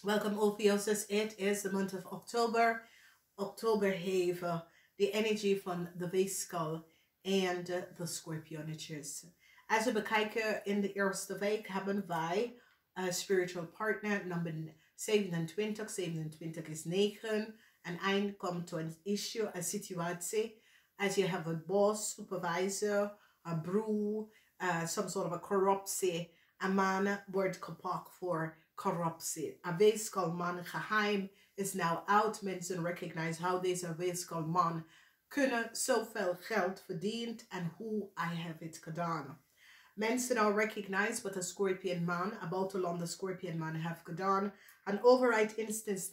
Welcome Ophuichus. It is the month of October. Oktober heeft de energie van de weegschaal en de scorpionetjes. Als we bekijken in de eerste week hebben wij spiritual partner nummer 27. 27 is 9. En eind komt to een issue, een situatie. As you have a boss, supervisor, a broer, some sort of a corruptie. Een man wordt gepakt voor corruptie. Een weegschaal man geheim is now out. Mensen recognize how deze weegschaal man kunnen zoveel geld verdiend en hoe hij heeft het gedaan. Mensen now recognize what a Scorpion man, a buitenlander Scorpion man heeft gedaan. Een overheid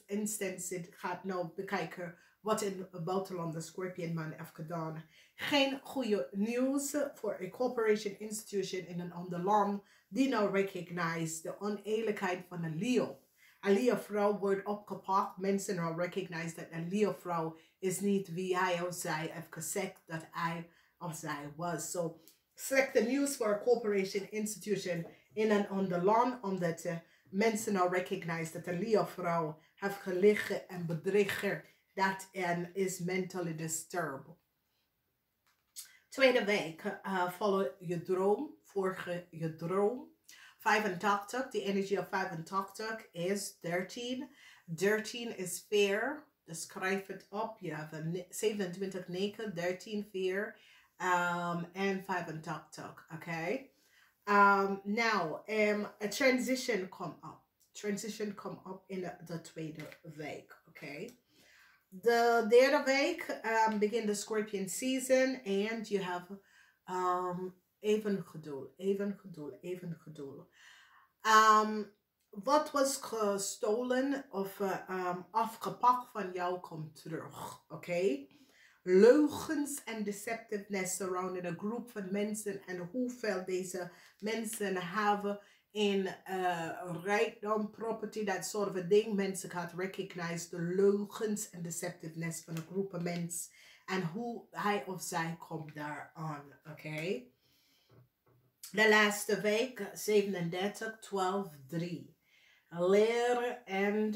instance gaat nou bekijken wat een buitenlander Scorpion man heeft gedaan. Geen goede nieuws voor een corporation institution in een ander land die nou recognize de oneerlijkheid van een Leo. Een Leo-vrouw wordt opgepakt. Mensen nou recognize dat een Leo-vrouw is niet wie hij of zij heeft gezegd dat hij of zij was. So, select the news for a corporation institution in een ander land, omdat mensen nou recognize dat een Leo-vrouw heeft gelegen en bedriegen dat en is mentally disturbed. Tweede week, follow je droom, vorige je droom. 85, the energy of 85 is 13. 13 is fear. Dus schrijf het op. Je hebt 27 9, 13 fear. En 85, okay? Now, a transition come up. Transition come up in de tweede week, okay? The derde week begin the Scorpion season and you have even geduld. Wat was gestolen of afgepakt van jou komt terug, oké? Leugens en deceptiveness surrounding a group van mensen en hoeveel deze mensen hebben in rijkdom, property, that sort of a thing. Mensen gaan recognize de leugens en deceptiveness van een groep mensen en hoe hij of zij komt daar aan, oké? De laatste week, 37, 12, 3. Leren en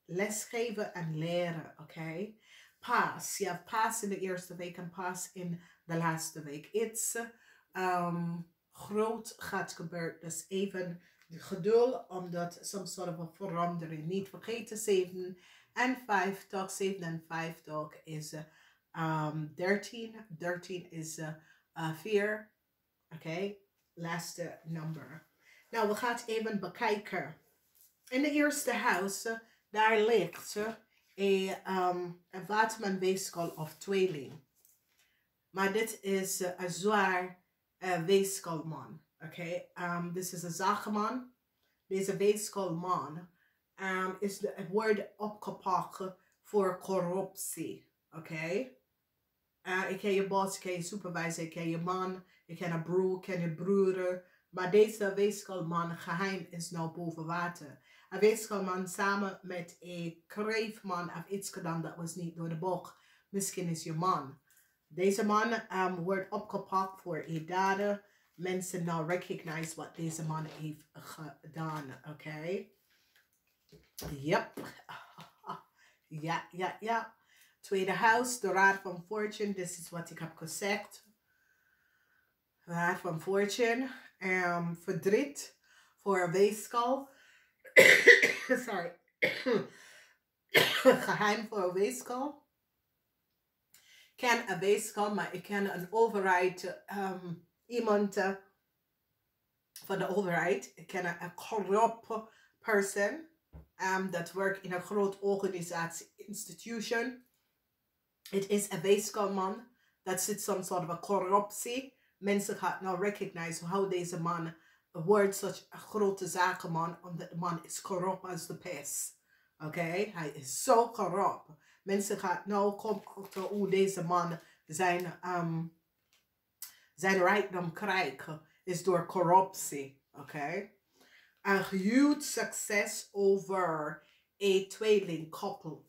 lesgeven en leren, oké? Paas. Je hebt paas in de eerste week en paas in de laatste week. Iets groot gaat gebeuren. Dus even geduld, omdat some sort of a verandering. Niet vergeten, 7 en 50. 7 en 50 is 13. 13 is 4. Oké, laatste number. Nou, we gaan even bekijken. In de eerste huis, daar ligt een waterman-weegschaal of tweeling. Maar dit is een zwaar weegschaalman. Oké, dit is een zakenman. Deze weegschaalman is het woord opgepakt voor corruptie. Oké. Ik ken je boss, ik ken je supervisor, ik ken je man, ik ken een broer, ik ken je broer. Maar deze weegschaalman geheim is nou boven water. Een weegschaalman samen met een kreefman heeft iets gedaan dat was niet door de bocht. Misschien is je man. Deze man wordt opgepakt voor een daden. Mensen nou recognize wat deze man heeft gedaan. Oké. Yep. Ja. Tweede huis, de raad van fortune. Dit is wat ik heb gezegd. Raad van fortune. Verdriet voor een weegschaal. Sorry. Geheim voor een weegschaal. Ik ken een weegschaal, maar ik ken een overheid. Iemand van de overheid. Ik ken een corrupt person. Dat werkt in een groot organisatie, institution. Het is een weegschaalman. Dat zit some sort of a corruptie. Mensen gaan nou recognize how deze man wordt such een grote zakenman, omdat de man is corrupt als de pest. Oké, hij is zo corrupt. Mensen gaan nou komen achter hoe deze man zijn rijkdom krijgt, is door corruptie. Oké. Een huge succes over een tweeling couple.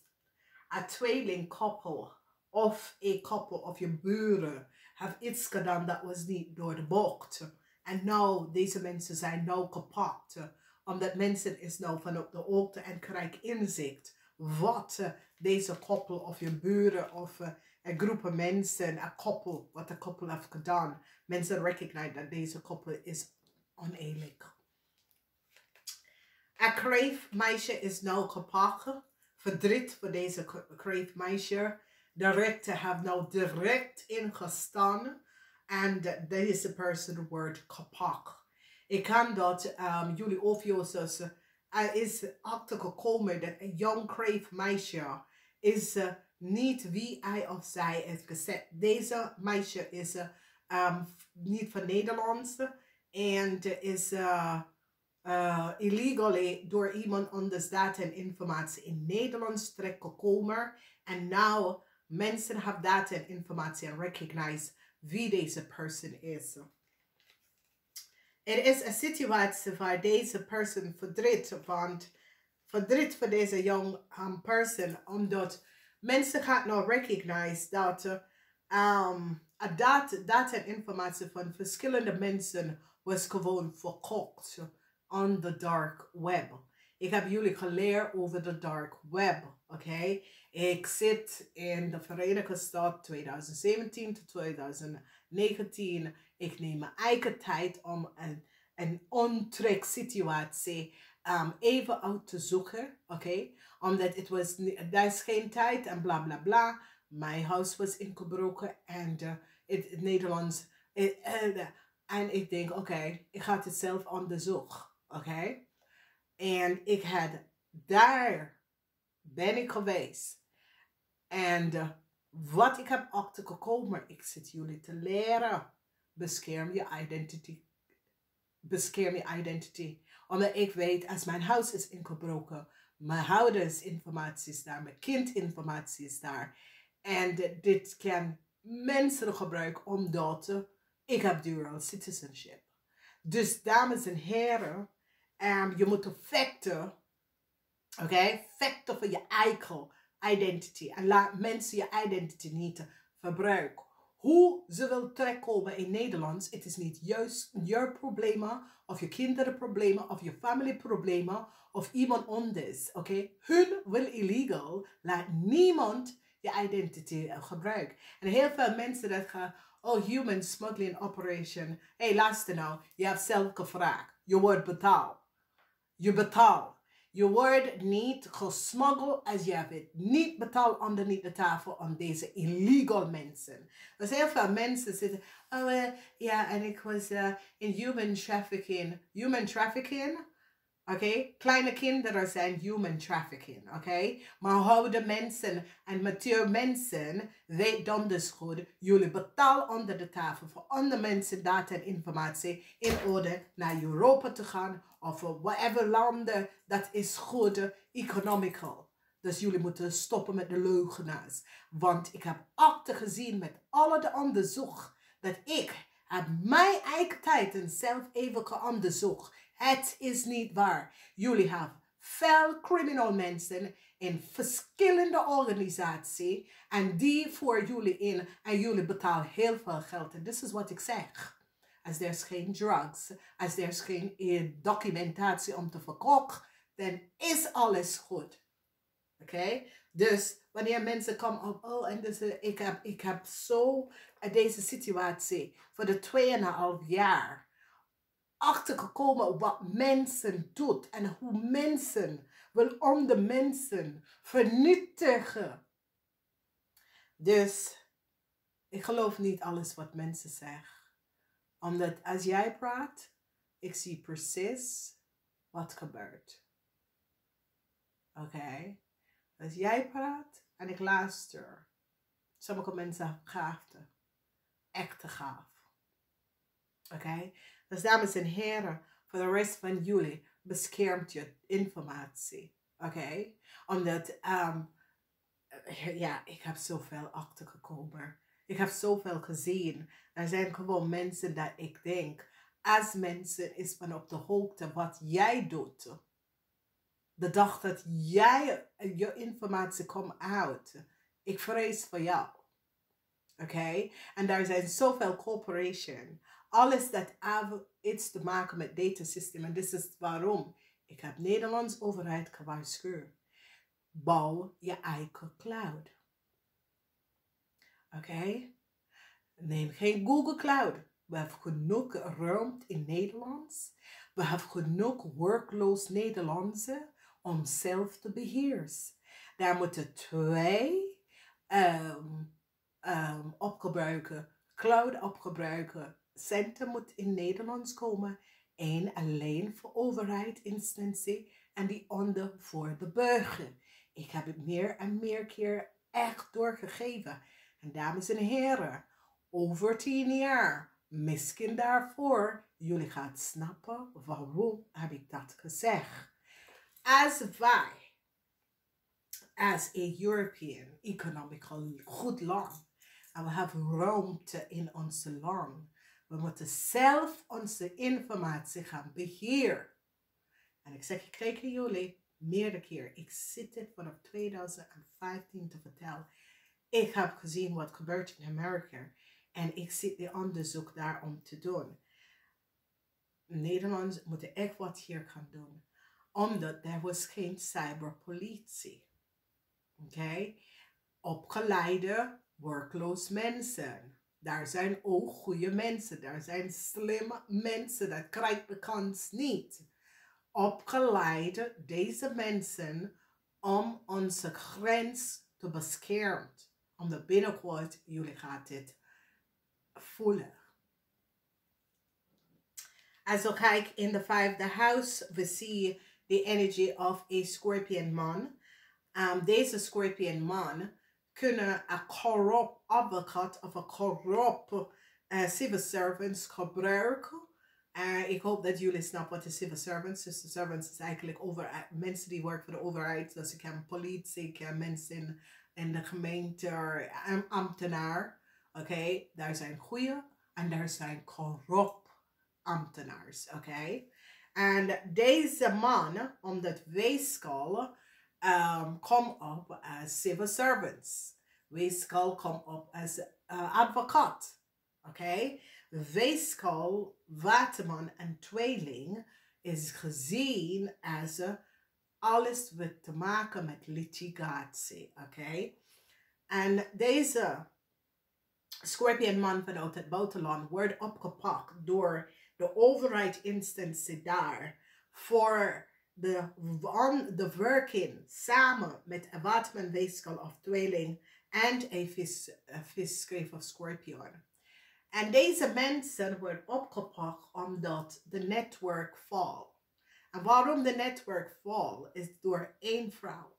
Een tweeling couple of een couple of je buren heeft iets gedaan dat was niet door de bocht. En nou, deze mensen zijn nou gepakt Omdat mensen is nou van op de hoogte en krijgen inzicht wat deze koppel of je buren of een groep mensen, een koppel, wat de koppel heeft gedaan. Mensen recognize dat deze koppel is oneerlijk. Een kreefmeisje is nou gepakt. Verdriet voor deze kreefmeisje. De rechter heeft nou direct ingestaan. En deze persoon wordt gepakt. Ik kan dat jullie Ophuichus is achtergekomen dat een jong kreefmeisje is niet wie hij of zij is gezet. Deze meisje is niet van Nederlands en is illegally door iemand anders data en informatie in Nederlands terechtgekomen. En nou mensen hebben data en informatie en recognize wie deze persoon is. Er is een situatie waar deze persoon verdriet, want verdriet voor deze young person, omdat mensen gaan nou recognize dat data en informatie van verschillende mensen was gewoon verkocht on the dark web. Ik heb jullie geleerd over de dark web, oké? Ik zit in de Verenigde Staten 2017 tot 2019. Ik neem mijn eigen tijd om een ontrek situatie even uit te zoeken, oké? Omdat daar is geen tijd en bla bla bla. Mijn huis was ingebroken en het Nederlands. En ik denk, oké, ik ga het zelf onderzoeken, oké? En daar ben ik geweest. En wat ik heb achtergekomen, ik zit jullie te leren. Bescherm je identity. Bescherm je identity. Omdat ik weet, als mijn huis is ingebroken, mijn oudersinformatie is daar, mijn kindinformatie is daar. En dit kan mensen gebruiken omdat ik heb dual citizenship. Dus dames en heren, je moet vechten, oké? Vechten voor je eigen identity. En laat mensen je identity niet verbruiken. Hoe ze wil terechtkomen in Nederland, het is niet juist je problemen, of je kinderen problemen, of je familie problemen, of iemand anders, oké? Hun wil illegal, laat niemand je identity gebruiken. En heel veel mensen dat gaan, oh, human smuggling operation. Hey, luister nou, je hebt zelf gevraagd. Je wordt betaald. Je betaalt. Je wordt niet gesmuggeld als je het niet betaalt onderneath de tafel aan deze illegal mensen. Dus heel veel mensen zitten, oh ja, en ik was in human trafficking. Human trafficking? Oké, kleine kinderen zijn human trafficking, oké? Maar oude mensen en mature mensen, weet donders goed, jullie betalen onder de tafel voor andere mensen data en informatie in orde naar Europa te gaan of whatever landen, dat is goed economical. Dus jullie moeten stoppen met de leugenaars. Want ik heb achtergezien met alle de onderzoek dat ik heb mijn eigen tijd en zelf even geonderzocht. Het is niet waar. Jullie hebben veel criminal mensen in verschillende organisaties en die voor jullie in en jullie betalen heel veel geld. En dit is wat ik zeg. Als er is geen drugs, als er is geen documentatie om te verkopen, dan is alles goed. Oké? Dus wanneer mensen komen op, oh, en dus, ik heb zo deze situatie voor de 2,5 jaar achtergekomen wat mensen doet en hoe mensen wil andere mensen vernietigen. Dus ik geloof niet alles wat mensen zeggen. Omdat als jij praat, ik zie precies wat gebeurt. Oké? Als jij praat en ik luister. Sommige mensen hebben gaafte. Echte gaaf. Oké? Dus dames en heren, voor de rest van jullie beschermt je informatie. Oké? Omdat, ja, ik heb zoveel achtergekomen. Ik heb zoveel gezien. Er zijn gewoon mensen dat ik denk, als mensen is van op de hoogte wat jij doet. De dag dat jij je informatie komt uit. Ik vrees voor jou. Oké? En daar zijn zoveel corporations. Alles dat heeft iets te maken met datasysteem. En dit is waarom Ik heb Nederlands overheid gewaarschuwd. Bouw je eigen cloud. Oké? Neem geen Google Cloud. We hebben genoeg ruimte in Nederlands. We hebben genoeg workloos Nederlandse om zelf te beheersen. Daar moeten 2 opgebruiken, cloud opgebruiken. Centen moet in Nederlands komen. 1 alleen voor overheidsinstantie en die ander voor de burger. Ik heb het meer en meer keer echt doorgegeven. En dames en heren, over 10 jaar, misschien daarvoor, jullie gaan snappen waarom heb ik dat gezegd. Als wij, as a European economical goed land, en we hebben ruimte in ons land, we moeten zelf onze informatie gaan beheren. En ik zeg, ik tegen jullie meerdere keer, ik zit dit vanaf 2015 te vertellen. Ik heb gezien wat gebeurt in Amerika. En ik zit de onderzoek daar om te doen. Nederlanders moeten echt wat hier gaan doen. Omdat er was geen cyberpolitie. Oké? Opgeleide, workloos mensen. Daar zijn ook goede mensen. Daar zijn slimme mensen. Dat krijgt de kans niet. Opgeleide, deze mensen, om onze grens te beschermen. Omdat binnenkort, jullie gaat dit voelen. Als we kijken in de 5e house, we zien the energy of a Scorpion man. Deze Scorpion man kunnen een corrupt advocaat of een corrupt civil servants gebruiken. Ik hoop dat jullie snappen wat de civil servants is. De servants is eigenlijk mensen die werken voor de overheid. Dus ik heb politie, ik heb mensen in de gemeente, ambtenaar. Oké, daar zijn goede en daar zijn corrupt ambtenaars. Oké, en deze man, omdat weeskal, komt op als civil servants. Weeskal komt op als advocaat. Oké, weeskal, waterman en tweeling is gezien als alles wat te maken met litigatie. Oké, en deze Scorpion man vanuit het buitenland wordt opgepakt door de overheidsinstantie daar voor de werking samen met een waterman, weeskal of tweeling en een visschreef of scorpion. En deze mensen worden opgepakt omdat de netwerk valt. En waarom de netwerk valt is door 1 vrouw.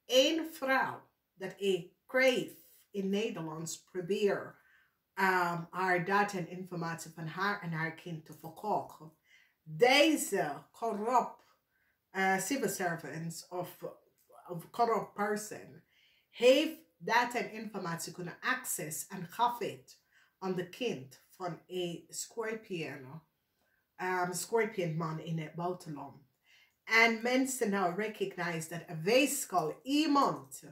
1 vrouw dat ik crave in Nederlands probeer haar data en informatie van haar en haar kind te verkopen. Deze corrupt civil servants of corrupt person heeft data en informatie kunnen access en gaf het aan de kind van een scorpion man in het buitenland. En mensen nou recognize dat een weeskal iemand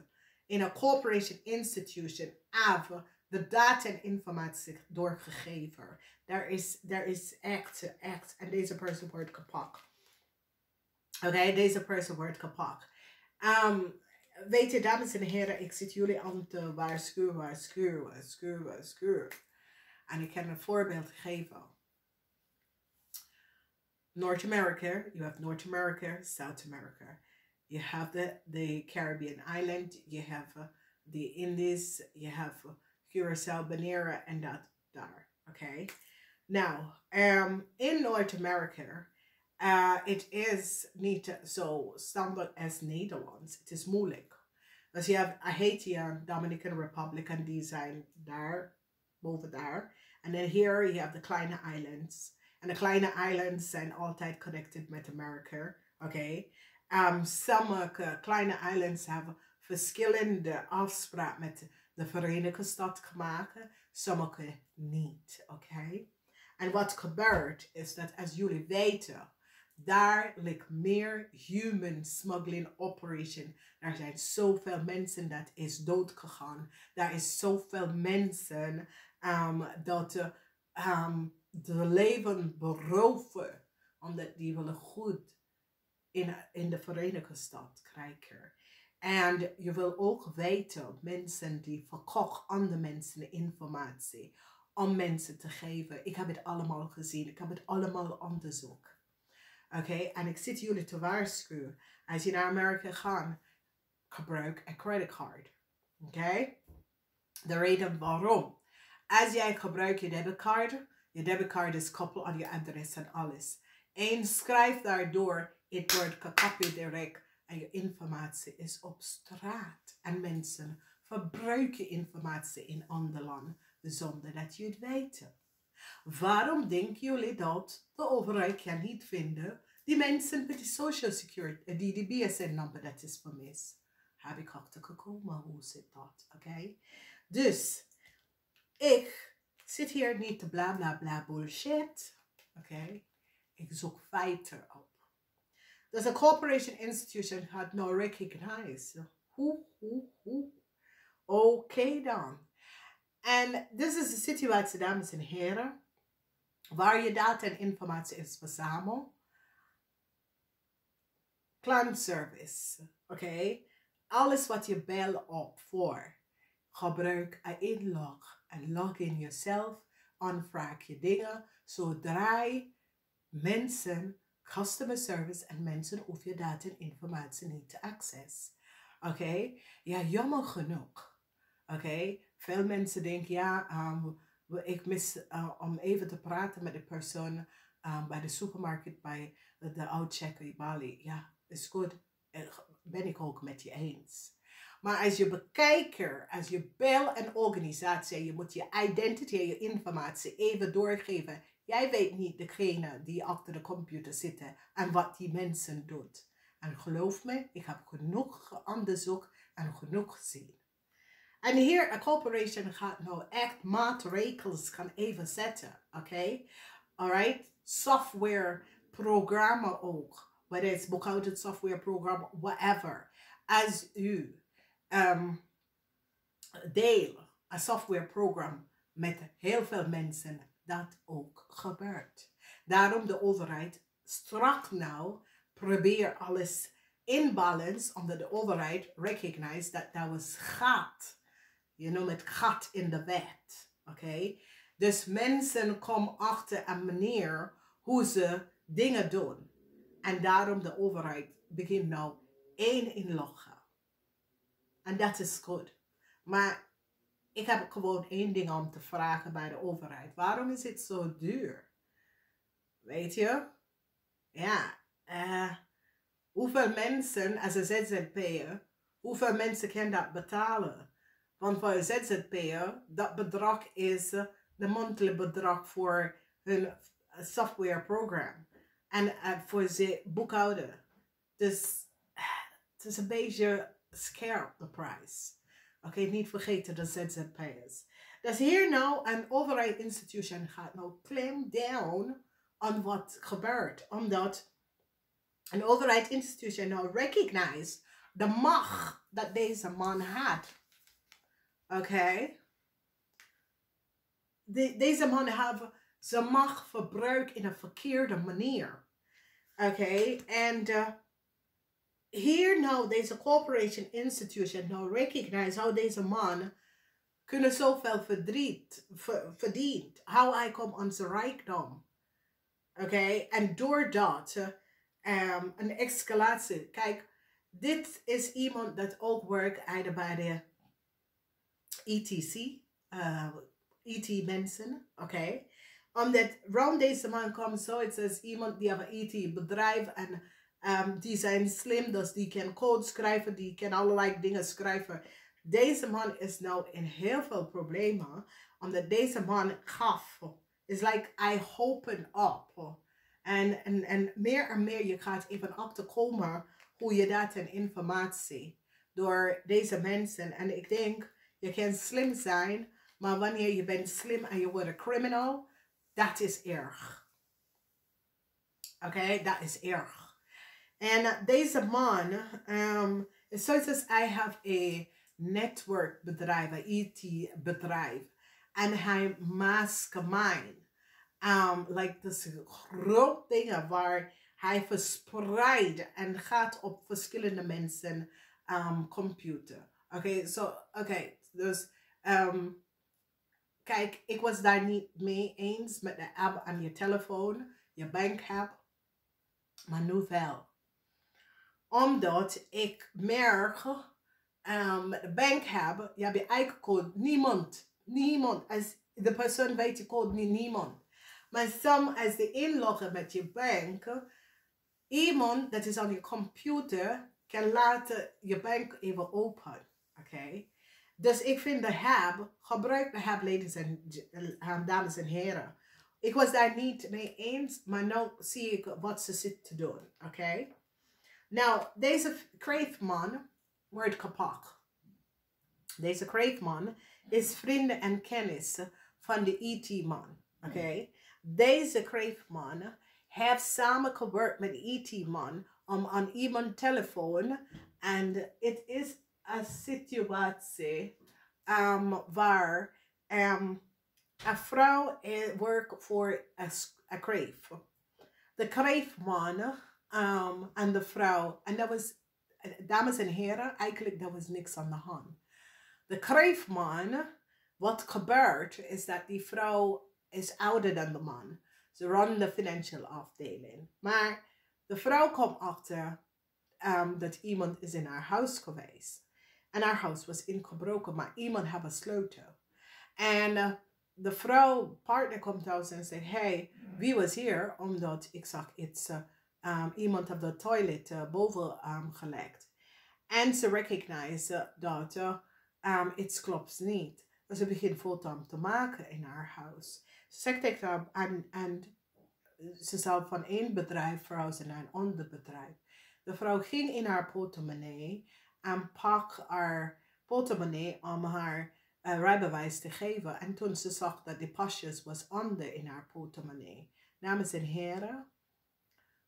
in een corporation institution have de data en informatie doorgegeven. Daar is echt. En deze persoon wordt gepakt. Oké, deze persoon wordt gepakt. Weet je, dames en heren, ik zit jullie aan te waarschuwen. En ik kan een voorbeeld geven. North America, you have North America, South America. You have the Caribbean island, you have the Indies, you have Curaçao, Bonaire, and that there. Okay. Now, in North America, it is niet zo standaard als Nederlands. Het is moeilijk. Dus je hebt Haiti en Dominican Republic en die zijn daar, boven daar. En dan hier je hebt de kleine islands. En de kleine islands zijn altijd connected met Amerika. Oké. Sommige kleine islands hebben verschillende afspraken met de Verenigde Staten gemaakt. Sommige niet. Oké. En wat gebeurt is dat, als jullie weten, daar ligt meer human smuggling operation. Er zijn zoveel mensen dat is doodgegaan. Daar is zoveel mensen dat de leven beroven. Omdat die willen goed in de Verenigde Staten krijgen. En je wil ook weten, mensen die verkocht aan de mensen informatie om mensen te geven. Ik heb het allemaal gezien, ik heb het allemaal onderzocht. Oké, en ik zit jullie te waarschuwen. Als je naar Amerika gaat, gebruik een creditcard. Oké? De reden waarom. Als jij gebruikt je debitcard is koppel aan je adres en alles. En schrijf daardoor, het wordt gekopieerd direct en je informatie is op straat. En mensen verbruiken informatie in ander land zonder dat je het weet. Waarom denken jullie dat de overheid kan niet vinden die mensen met die social security, die BSN-nummer dat is vermist? Heb ik achter gekomen, hoe zit dat? Oké? Dus, ik zit hier niet te bla bla bla bullshit. Oké? Ik zoek feiten op. Dus een corporation institution gaat nou recognize. Oké dan. En dit is de situatie, dames en heren, waar je data en informatie is verzameld. Klantservice, oké? Alles wat je belt op voor. Gebruik een inlog en log in jezelf. Aanvraag je dingen. Zodra mensen, customer service en mensen hoeven je data en informatie niet te accessen. Oké? Ja, jammer genoeg. Oké? Veel mensen denken, ja, ik mis om even te praten met de persoon bij de supermarkt, bij de outchecker Bali. Ja, is goed. Ben ik ook met je eens. Maar als je bekijkt, als je bel een organisatie, je moet je identity, je informatie even doorgeven. Jij weet niet degene die achter de computer zitten en wat die mensen doet. En geloof me, ik heb genoeg onderzocht en genoeg gezien. En hier, een corporation gaat nou echt maatregelen gaan even zetten. Oké? Alright? Software, programma ook. Whether it's boekhouden, software, programma, whatever. Als u deel een softwareprogramma met heel veel mensen, dat ook gebeurt. Daarom de overheid strak nou probeer alles in balance, omdat de overheid recognize dat dat was gat. Je noemt het gat in de wet. Oké? Dus mensen komen achter een manier hoe ze dingen doen. En daarom de overheid begint nou één inloggen. En dat is goed. Maar ik heb gewoon één ding om te vragen bij de overheid. Waarom is het zo duur? Weet je? Ja. Hoeveel mensen, als een ZZP'er, hoeveel mensen kunnen dat betalen? Want voor een ZZP'er, dat bedrag is de monthly bedrag voor hun softwareprogramma. En voor ze boekhouden. Dus het is een beetje scherp, de prijs. Oké, niet vergeten de ZZP'ers. Dus hier nou, een overheid institution gaat nou claim down on wat gebeurt. Omdat een overheid institution nou recognize de macht dat deze man had. Oké? Deze man heeft zijn macht verbruikt in een verkeerde manier. Oké? En hier nou, deze corporation institution nou recognize how deze man kunnen zoveel verdient. How hij komt aan zijn rijkdom. Oké? En doordat een escalatie. Kijk, dit is iemand dat ook werkt bij de ETC. ET mensen. Oké? Omdat rond deze man komt zoiets als iemand die heeft een ET bedrijf en die zijn slim, dus die kan code schrijven, die kan allerlei dingen schrijven. Deze man is nou in heel veel problemen, omdat deze man gaf. It's like, I open up. En meer je gaat even achterkomen hoe je dat en informatie door deze mensen. En ik denk, je kan slim zijn, maar wanneer je bent slim en je wordt een criminal, dat is erg. Oké, dat is erg. En deze man, zoals als hij heeft een netwerkbedrijf, een IT-bedrijf. En hij mastermind. Like, dus groot dingen waar Hij verspreidt en gaat op verschillende mensen computer. Oké, dus kijk, ik was daar niet mee eens met de app aan je telefoon, je bankapp, maar nu wel. Omdat ik merk, met de bankapp, je hebt je eigen code, niemand, als de persoon weet je code niet, niemand. Maar als ze inloggen met je bank, iemand dat is aan je computer kan laten je bank even open. Oké? Dus ik vind de app, gebruik de app, ladies en dames en heren. Ik was daar niet mee eens, maar nu zie ik wat ze zit te doen. Oké? Nou, deze kreefman wordt kapot. Deze kreefman is vrienden en kennis van de IT-man. Oké? Deze kreefman heeft samengewerkt met de IT-man om aan iemand telefoon. En het is een situatie waar een vrouw werkt voor een kreef. De kreefman en de vrouw, en dat was, dames en heren, eigenlijk dat was niks aan de hand. De kreefman, wat gebeurt is dat die vrouw is ouder dan de man. Ze runnen de financial afdeling. Maar de vrouw komt achter dat iemand is in haar huis geweest. En haar huis was ingebroken, maar iemand had een sleutel. En de vrouw, partner komt thuis en zegt, hey, wie was hier? Omdat ik zag iets, iemand op de toilet boven gelegd. En ze recognize dat iets klopt niet. Dus ze begint foto's te maken in haar huis. Ze zegt tegen haar, en ze zou van één bedrijf verhuizen naar een ander bedrijf. De vrouw ging in haar portemonnee en pak haar portemonnee om haar rijbewijs te geven. En toen ze zag dat de pasjes was onder in haar portemonnee. Dames en heren,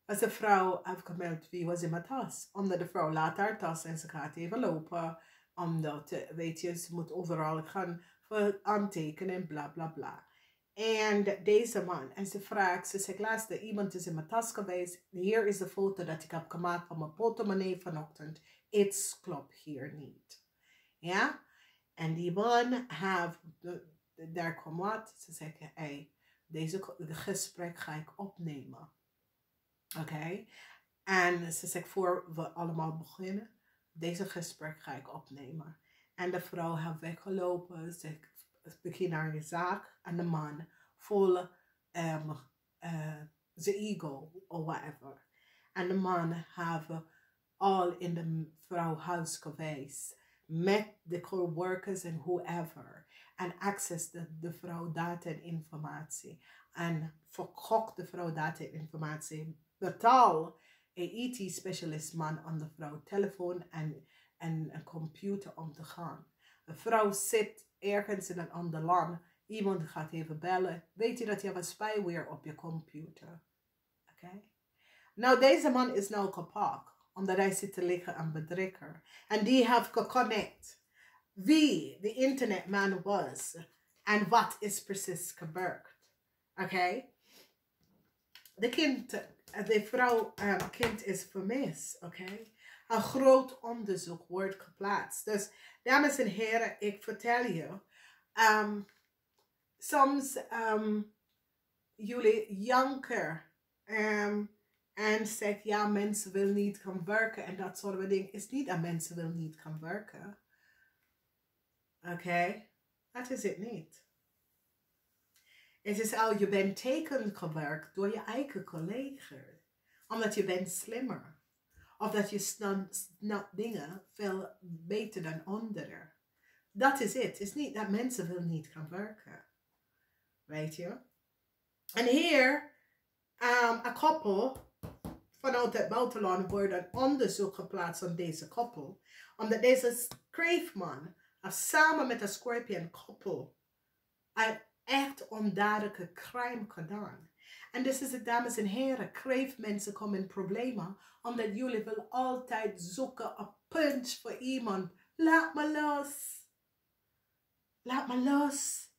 als de vrouw afgemeld wie was in mijn tas. Omdat de vrouw laat haar tas en ze gaat even lopen. Omdat, weet je, ze moet overal gaan aantekenen en bla bla bla. En deze man, en ze vraagt, ze zegt, luister, iemand is in mijn tas geweest. Hier is de foto dat ik heb gemaakt van mijn portemonnee vanochtend. Iets klopt hier niet. Ja? En die man daar kwam wat. Ze zeggen, hey, deze gesprek ga ik opnemen. Oké? En ze zegt, voor we allemaal beginnen, deze gesprek ga ik opnemen. En de vrouw heeft weggelopen. Ze begint haar zaak. En de man vol zijn ego of whatever. En de man heeft al in de vrouw huis geweest. Met de coworkers en whoever. En access de vrouw data en informatie. En verkocht de vrouw data en informatie. Betaal een IT-specialist man aan de vrouw telefoon en een computer om te gaan. Een vrouw zit ergens in een ander land. Iemand gaat even bellen. Weet je dat je hebt een spyware op je computer? Oké? Nou, deze man is nou kapot. Omdat hij zit te liggen aan bedrekker. En die heeft geconnect. Wie de internetman was. En wat is precies gebeurd. Oké? De vrouw kind is vermist. Oké? Een groot onderzoek wordt geplaatst. Dus, dames en heren, ik vertel je. Soms jullie janken. En zegt, ja, mensen willen niet gaan werken. En dat soort dingen. Het is niet dat mensen willen niet gaan werken. Oké? Dat is het niet. Het is al, je bent tegengewerkt door je eigen collega. Omdat je bent slimmer. Of dat je snapt dingen veel beter dan anderen. Dat is het. Het is niet dat mensen willen niet gaan werken. Weet je? En hier, een koppel vanuit het buitenland wordt een onderzoek geplaatst aan deze koppel. Omdat deze kreefman samen met een scorpion koppel een echt onduidelijke crime gedaan. En dus is het, dames en heren, kreefmensen komen in problemen. Omdat jullie willen altijd zoeken een punch voor iemand. Laat me los. Laat me los.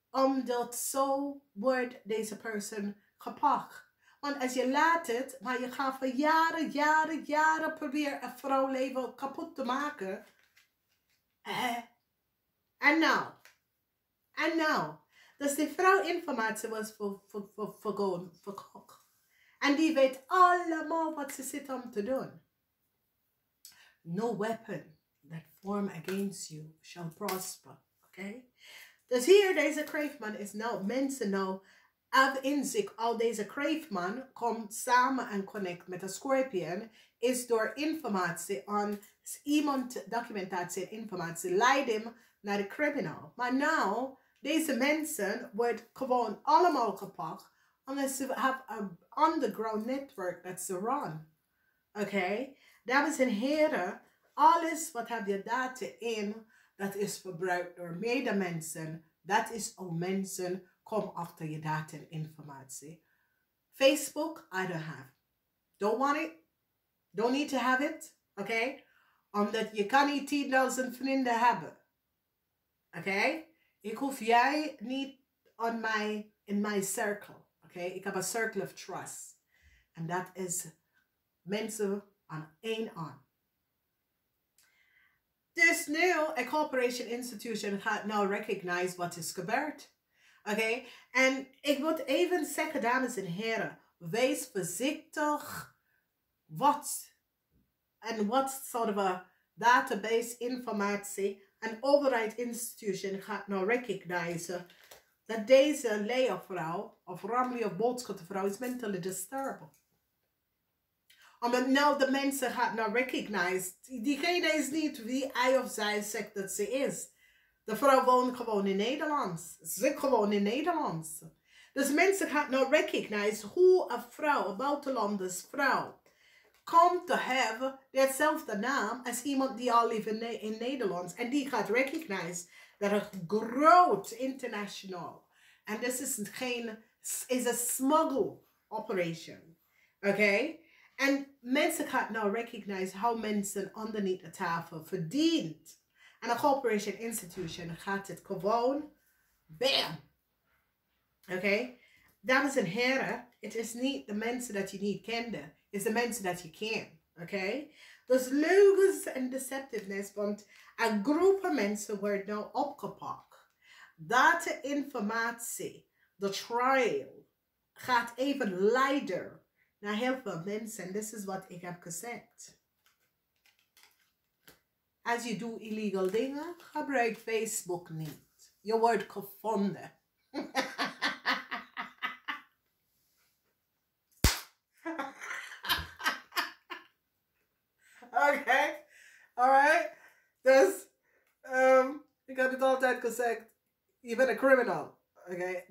Omdat zo wordt deze persoon gepakt. Want als je laat het, maar je gaat voor jaren proberen een vrouwleven kapot te maken. En nou. Dus die vrouwinformatie was voor kok. En die weet allemaal wat ze zit om te doen. No weapon that form against you shall prosper. Okay? Dus hier, deze kreefman is nou, mensen nou, in zich, al deze kreefman komt samen en connect met de scorpion, is door informatie aan iemand, documentatie en informatie, leidt hem naar de criminal. Maar nou, deze mensen worden gewoon allemaal gepakt, omdat ze have an underground network that ze run. Oké? Dames en heren, alles wat heb je data in, dat is verbruikt door medemensen. Dat is hoe mensen komen achter je data en informatie. Facebook, I don't have. Don't want it. Don't need to have it. Oké? Omdat je kan niet 10.000 vrienden hebben. Oké? Ik hoef jij niet in mijn circle. Oké? Ik heb een circle of trust. En dat is mensen aan één aan. Dus nu, een corporation institution gaat nou recognize wat is gebeurd. Oké? En ik moet even zeggen, dames en heren, wees voorzichtig wat soort van database informatie een overheid institution gaat nou recognize dat deze leervrouw of ramlie of boodschappenvrouw is mentally disturbed. Omdat nou de mensen gaat nou recognize, diegene is niet wie hij of zij zegt dat ze is. De vrouw woont gewoon in Nederland. Ze zit gewoon in Nederland. Dus mensen gaan nou recognize hoe een vrouw, een buitenlanders vrouw, komt te hebben dezelfde naam als iemand die al leeft in Nederland. En die gaat recognize dat een groot international. En dit is een smuggle operation. Oké? En mensen gaan nou recognize hoe mensen onderneath de tafel verdient. En een corporation institution gaat het gewoon bam. Oké? Dames en heren, het is niet de mensen dat je niet kende. Het is de mensen dat je kent. Oké? Dus leugens en deceptiveness, want een groep mensen wordt nou opgepakt. Data informatie, de trial, gaat even leiden naar heel veel mensen. En dit is wat ik heb gezegd. Als je doet illegal dingen, gebruik Facebook niet. Je wordt gevonden. Oké, alright. Dus, ik heb het altijd gezegd. Je bent een criminal. Oké,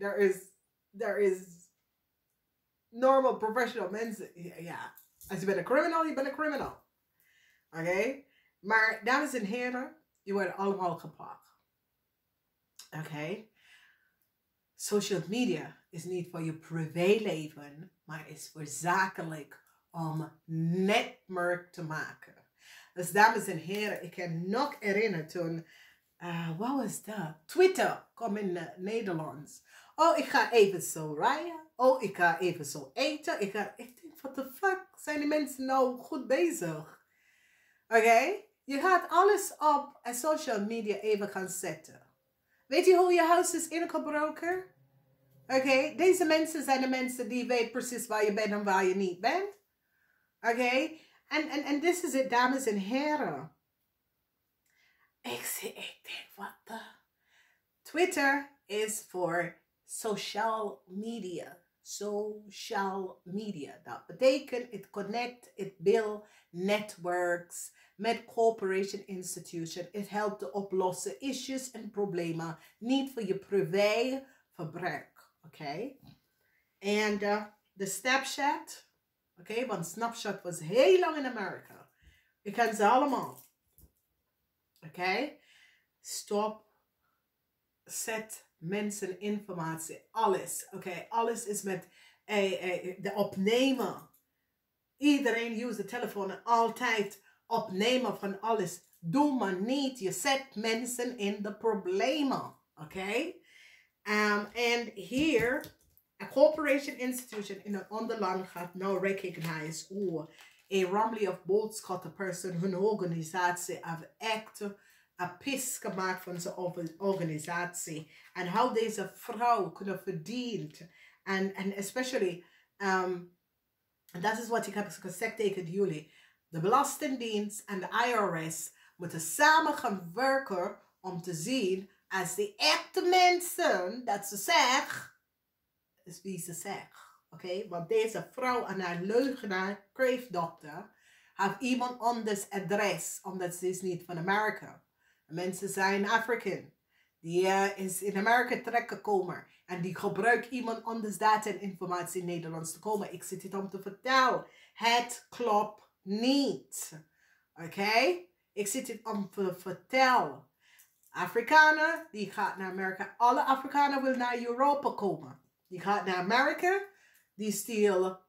there is normal professional mensen. Ja, als je bent een criminal, je bent een criminal. Oké, maar dames en heren, je wordt allemaal gepakt. Oké. Social media is niet voor je privéleven, maar is voor zakelijk om netwerk te maken. Dus dames en heren, ik kan nog herinneren toen, wat was dat? Twitter kwam in Nederlands. Oh, ik ga even zo rijden. Oh, ik ga even zo eten. Ik denk, what the fuck? Zijn die mensen nou goed bezig? Oké? Je gaat alles op social media even gaan zetten. Weet je hoe je huis is ingebroken? Oké? Deze mensen zijn de mensen die weten precies waar je bent en waar je niet bent. Oké? En dit is het, dames en heren. Ik denk, wat de... Twitter is voor social media. Social media. Dat betekent, het connect, het build networks met corporation institution. Het helpt te oplossen issues en problemen. Niet voor je privé verbruik. Oké? En de Snapchat. Oké, want Snapchat was heel lang in Amerika. Ik ken ze allemaal. Oké? Stop. Zet mensen informatie. Alles. Oké? Alles is met de opnemen. Iedereen use de telefoon en altijd opnemen van alles. Doe maar niet. Je zet mensen in de problemen. Oké? En hier, A corporation institution in een ander land gaat nou recognize een ramely of boodschappenperson hun organisatie of echt een pis gemaakt van zijn organisatie. En hoe deze vrouw kunnen verdienen. En especially, dat is wat ik heb gezegd tegen jullie. De Belastingdienst en de IRS moeten samen gaan werken om te zien als die echte mensen dat ze zeggen, is wie ze zegt. Oké? Want deze vrouw en haar leugenaar, kreefdokter, heeft iemand anders adres, omdat ze is niet van Amerika. Mensen zijn Afrikaan. Die is in Amerika terechtgekomen. En die gebruikt iemand anders data en informatie in Nederlands te komen. Ik zit dit om te vertellen. Het klopt niet. Oké? Ik zit dit om te vertellen. Afrikanen, die gaat naar Amerika. Alle Afrikanen willen naar Europa komen. Die gaat naar Amerika. Die steel,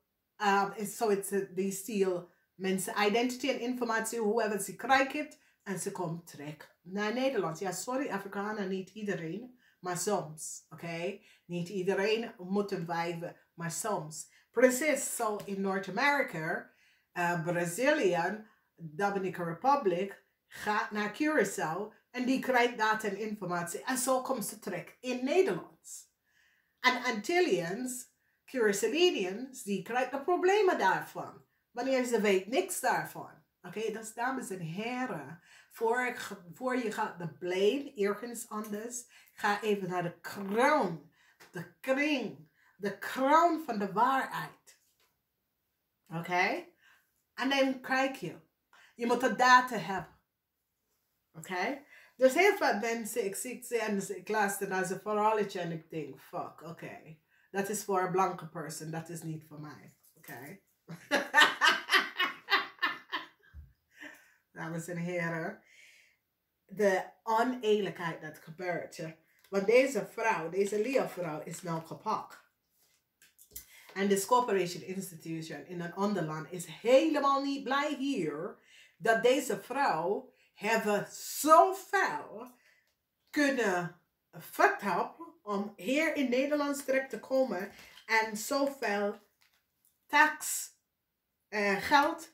die steel mensen identity en informatie, whoever ze krijgt. En ze komt terug naar Nederland. Ja, sorry Afrikanen, niet iedereen. Maar soms, oké? Niet iedereen moet een wijven, maar soms. Precies zo in Noord-Amerika. Brazilië, Dominican Republic, gaat naar Curaçao. En die krijgt data en informatie. En zo komt ze terug in Nederland. En Antillians, Curaçaoians, die krijgen de problemen daarvan. Wanneer ze weet niks daarvan. Oké, dus dames en heren. Voor je gaat de blame ergens anders. Ga even naar de kroon. De kring. De kroon van de waarheid. Oké? En dan krijg je. Je moet de data hebben. Oké? Dus heel veel mensen, ik zie ze en ik luister naar ze verhaaltje en ik denk, fuck, oké. Dat is voor een blanke person, dat is niet voor mij. Oké? Dames en heren. De oneerlijkheid dat gebeurt. Want deze vrouw, deze Leo-vrouw is nou gepakt. En de Corporation Institution in een ander land is helemaal niet blij hier. Dat deze vrouw hebben zoveel kunnen verkopen om hier in Nederland terecht te komen. En zoveel geld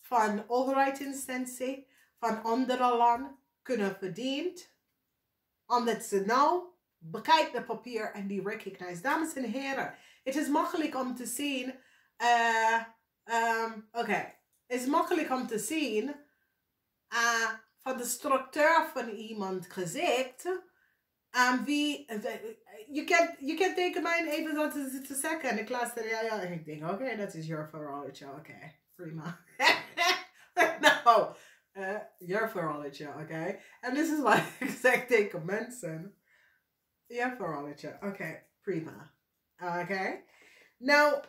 van overheidsinstantie van andere landen kunnen verdienen. Omdat ze nou bekijken de papier en die recognize. Dames en heren, het is makkelijk om te zien. Het is makkelijk om te zien van de structuur van iemand gezegd. Je kan tegen mij even wat te zeggen. En ik luister, ja. En ik denk, oké, dat is your verhaaltje. Oké, prima. Nou, your verhaaltje, oké. En dit is wat ik zeg tegen mensen. Your verhaaltje, oké, prima. Oké. Nou,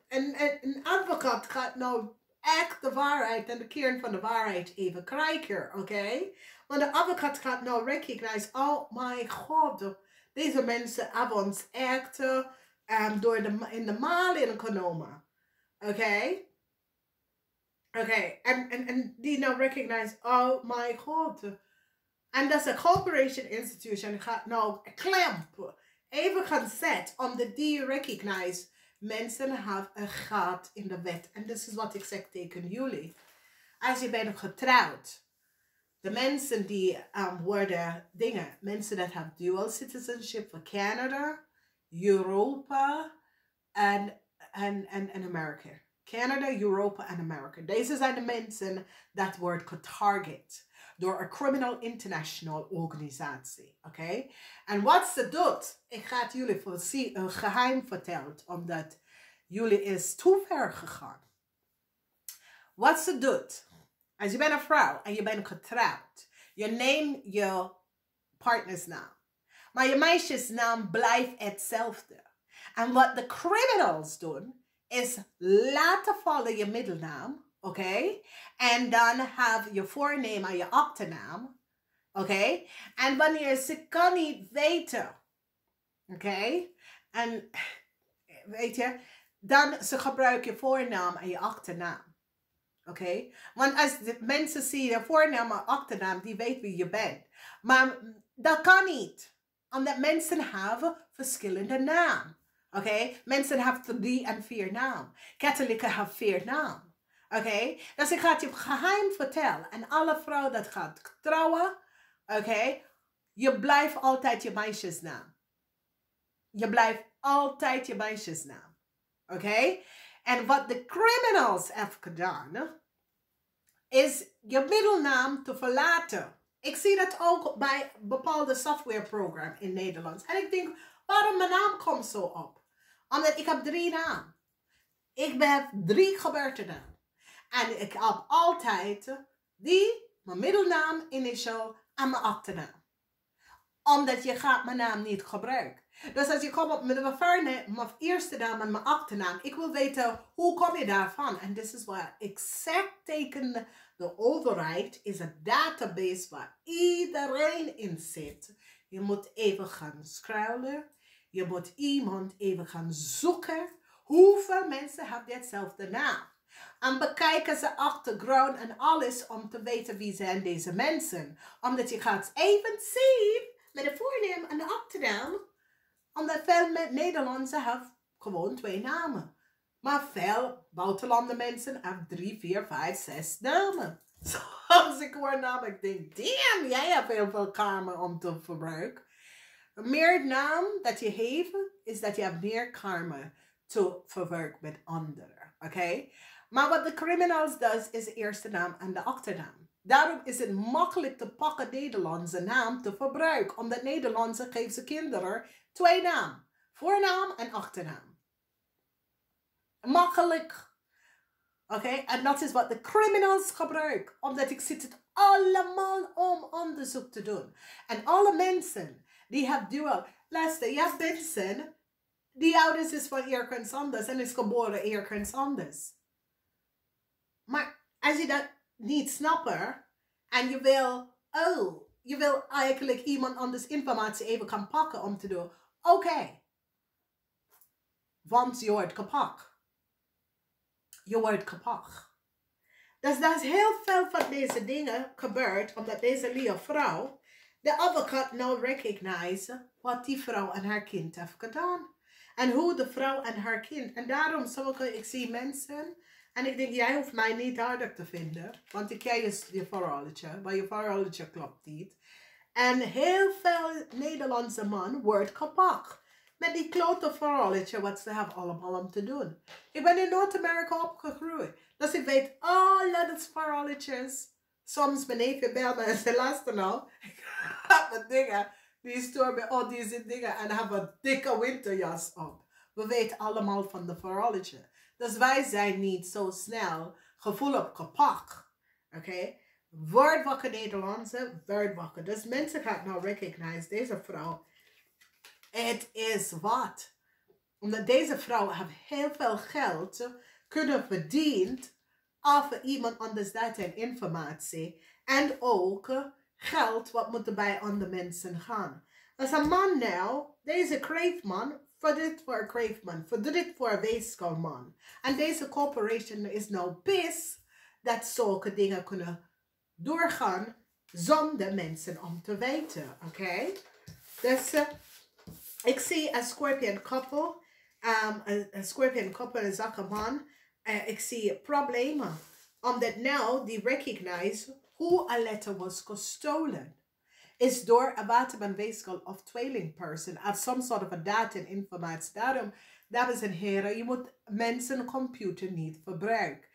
een advocaat gaat nou echt de waarheid en de kern van de waarheid even krijgen, oké? Want de advocaat gaat nou recognize, oh my god, deze mensen hebben ons echt in de maal genomen, oké? Oké, en die nou recognize, oh my god. En dat is een corporation institution gaat nou klemp even gaan zetten om die recognize. Mensen hebben een gat in de wet. En dat is wat ik zeg tegen jullie. Als je bent getrouwd. De mensen die worden dingen. Mensen dat hebben dual citizenship voor Canada, Europa en Amerika. Canada, Europa en Amerika. Deze zijn de mensen dat worden getarget door een criminal international organisatie. Oké? En wat ze doet, ik ga het jullie een geheim vertellen, omdat jullie is te ver gegaan. Wat ze doet, als je bent een vrouw en je bent getrouwd, je neemt je partnersnaam, maar je meisjesnaam blijft hetzelfde. En wat de criminals doen, is laten vallen je middelnaam. Oké? En dan heb je voornaam en je achternaam. Oké? En wanneer ze kan niet weten. Oké? En weet je, dan ze gebruiken je voornaam en je achternaam. Oké? Want als de mensen zien je voornaam en achternaam, die weten wie je bent. Maar dat kan niet. Omdat mensen hebben verschillende namen. Oké? Mensen hebben 3 en 4 naam. Katholieken hebben 4 naam. Oké? Dus ik ga het je geheim vertellen. En alle vrouwen dat gaat trouwen. Oké? Je blijft altijd je meisjesnaam. Je blijft altijd je meisjesnaam. Oké? En wat de criminals hebben gedaan, is je middelnaam te verlaten. Ik zie dat ook bij bepaalde softwareprogrammen in Nederland. En ik denk, waarom mijn naam komt zo op? Omdat ik heb 3 namen. Ik heb 3 geboortenaam. En ik heb altijd mijn middelnaam, initial en mijn achternaam. Omdat je gaat mijn naam niet gebruiken. Dus als je komt op mijn eerste naam en mijn achternaam. Ik wil weten, hoe kom je daarvan? En dit is waar exact teken de overheid is een database waar iedereen in zit. Je moet even gaan scrollen. Je moet iemand even gaan zoeken. Hoeveel mensen hebben ditzelfde naam? En bekijken ze achtergrond en alles om te weten wie zijn deze mensen. Omdat je gaat even zien met de voornaam en de achternaam. Omdat veel Nederlandse hebben gewoon 2 namen. Maar veel buitenlandse mensen hebben 3, 4, 5, 6 namen. Als ik hoor namen, ik denk, damn, jij hebt heel veel kamer om te verbruiken. Meer naam dat je heeft, is dat je hebt meer kamer te verwerken met anderen. Oké? Maar wat de criminals doen, is de eerste naam en de achternaam. Daarom is het makkelijk te pakken Nederlandse naam te verbruiken. Omdat Nederlandse geeft ze kinderen 2 naam. Voornaam en achternaam. Makkelijk. Oké? En dat is wat de criminals gebruiken. Omdat ik zit het allemaal om onderzoek te doen. En alle mensen die hebben dual. Luister, je hebt mensen die ouders is van ergens anders en is geboren ergens anders. Maar als je dat niet snapt en je wil eigenlijk iemand anders informatie even gaan pakken om te doen. Oké. Want je wordt kapot. Je wordt kapot. Dus dat is heel veel van deze dingen gebeurd omdat deze lieve vrouw, de advocaat nou recognize wat die vrouw en haar kind heeft gedaan. En hoe de vrouw en haar kind. En daarom ik zie mensen. En ik denk, jij hoeft mij niet aardig te vinden. Want ik ken je verhaaltje. Maar je verhaaltje klopt niet. En heel veel Nederlandse man wordt kapot. Met die klote verhaaltje wat ze hebben allemaal om te doen. Ik ben in Noord-Amerika opgegroeid. Dus ik weet alle dat verhaaltjes. Soms mijn neefje belt me en ze luisteren nou. Ik heb mijn dingen. Die stoor bij al deze dingen. En hebben een dikke winterjas op. We weten allemaal van de verhaaltje. Dus wij zijn niet zo snel gevoelig kapot. Oké? Word wakker Nederlandse, word wakker. Dus mensen gaan nou recognize deze vrouw. Het is wat. Omdat deze vrouw heeft heel veel geld kunnen verdienen over iemand anders dat en informatie. En ook geld wat moet er bij andere mensen gaan. Als een man nou, deze kreefman, voor dit voor een kreefman, voor dit voor een weeskalman. En deze corporation is nou pissed dat zulke dingen kunnen doorgaan zonder mensen om te weten. Oké? Dus ik zie een scorpion couple. Een scorpion couple en een zakkenman. Ik zie problemen. Omdat nou die recognize hoe een letter was gestolen. Is door een waterman-weeskal of tweelingperson. Als some sort of a data en informatie. Daarom, dames en heren, je moet mensen computer niet verbruiken.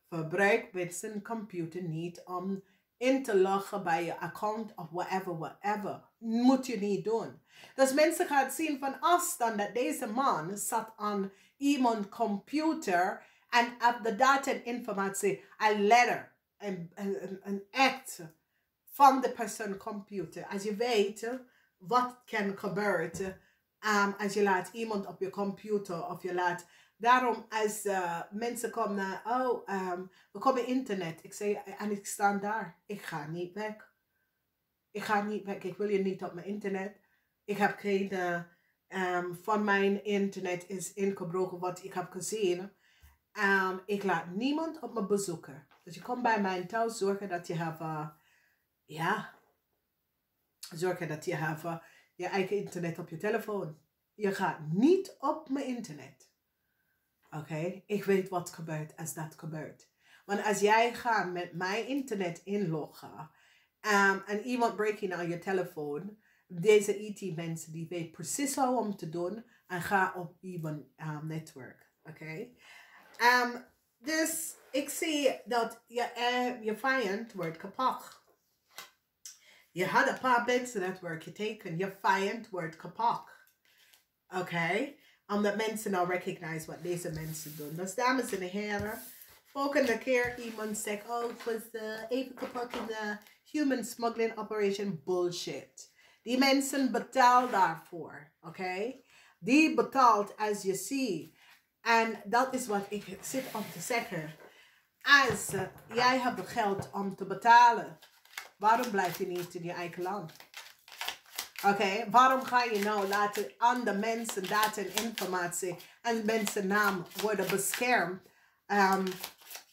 Verbruik mensen computer niet om in te loggen bij je account of whatever. Moet je niet doen. Dus mensen gaan zien van afstand dat deze man zat aan iemand computer en op de data en informatie een letter, een act van de persoon computer. Als je weet wat kan gebeuren als je laat iemand op je computer of je laat. Daarom als mensen komen naar, we komen internet. Ik zeg, en ik sta daar. Ik ga niet weg. Ik ga niet weg. Ik wil je niet op mijn internet. Ik heb geen, van mijn internet is ingebroken wat ik heb gezien. Ik laat niemand op me bezoeken. Dus je komt bij mij thuis, zorgen dat je hebt, zorgen dat je hebt je eigen internet op je telefoon. je gaat niet op mijn internet. Oké? Ik weet wat gebeurt als dat gebeurt. Want als jij gaat met mijn internet inloggen en iemand breekt in aan je telefoon, deze IT-mensen die weten precies wat om te doen en ga op iemand netwerk. Oké? Dus ik zie dat je vijand wordt kapot. Je had een paar mensen dat wordt getekend. Je vijand wordt kapot. Oké? Omdat mensen nou recognize wat deze mensen doen. Dus dames en heren, volgende keer iemand zegt, oh, het was even kapot in de human smuggling operation. Bullshit. Die mensen betalen daarvoor. Oké? Die betaalt als je ziet. En dat is wat ik zit om te zeggen. Als jij hebt het geld om te betalen, waarom blijf je niet in je eigen land? Oké, waarom ga je nou laten andere mensen data en informatie en mensen naam worden beschermd?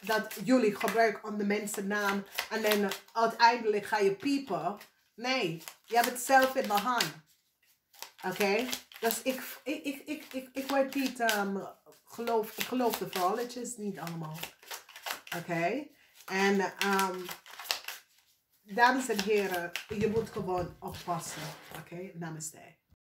Dat jullie gebruiken om de mensen naam en dan uiteindelijk ga je piepen. Nee, je hebt het zelf in de hand. Oké, dus ik word niet, ik geloof de verhaaltjes niet allemaal. Oké, en dames en heren, je moet gewoon oppassen. Oké, namaste.